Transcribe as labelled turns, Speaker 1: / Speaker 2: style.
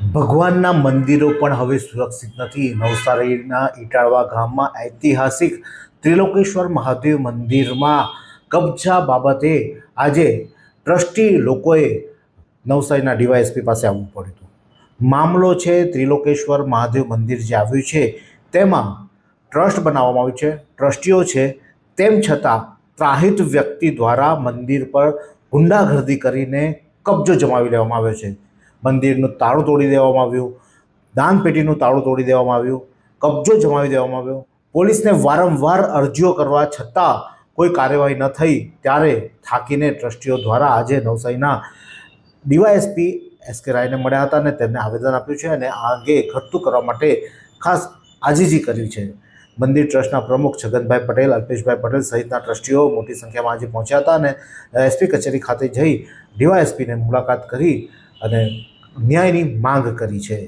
Speaker 1: ભગવાનના મંદિરો પણ હવે સુરક્ષિત નથી। નવસારીના ઇટાળવા ગામમાં ઐતિહાસિક ત્રિલોકેશ્વર મહાદેવ મંદિરમાં કબજા બાબતે આજે ટ્રસ્ટી લોકોએ નવસારીના ડીવાયએસપી પાસે આવવું પડ્યું હતું। મામલો છે ત્રિલોકેશ્વર મહાદેવ મંદિર જે આવ્યું છે તેમાં ટ્રસ્ટ બનાવવામાં આવ્યું છે, ટ્રસ્ટીઓ છે, તેમ છતાં ત્રાહિત વ્યક્તિ દ્વારા મંદિર પર ગુંડાગર્દી કરીને કબજો જમાવી લેવામાં આવ્યો છે। મંદિરનું તાળું તોડી દેવામાં આવ્યું, દાનપેટીનું તાળું તોડી દેવામાં આવ્યું, કબજો જમાવી દેવામાં આવ્યો। પોલીસને વારંવાર અરજીઓ કરવા છતાં કોઈ કાર્યવાહી ન થઈ ત્યારે થાકીને ટ્રસ્ટીઓ દ્વારા આજે નવસારીના ડીવાયએસપી એસ.કે. રાયને મળ્યા હતા અને તેમને આવેદન આપ્યું છે અને આ અંગે ઘટતું કરવા માટે ખાસ આજીજી કરી છે। મંદિર ટ્રસ્ટના પ્રમુખ છગનભાઈ પટેલ, અલ્પેશભાઈ પટેલ સહિતના ટ્રસ્ટીઓ મોટી સંખ્યામાં આજે પહોંચ્યા હતા અને એસપી કચેરી ખાતે જઈ ડીવાયએસપીને મુલાકાત કરી અને ન્યાયની માંગ કરી છે।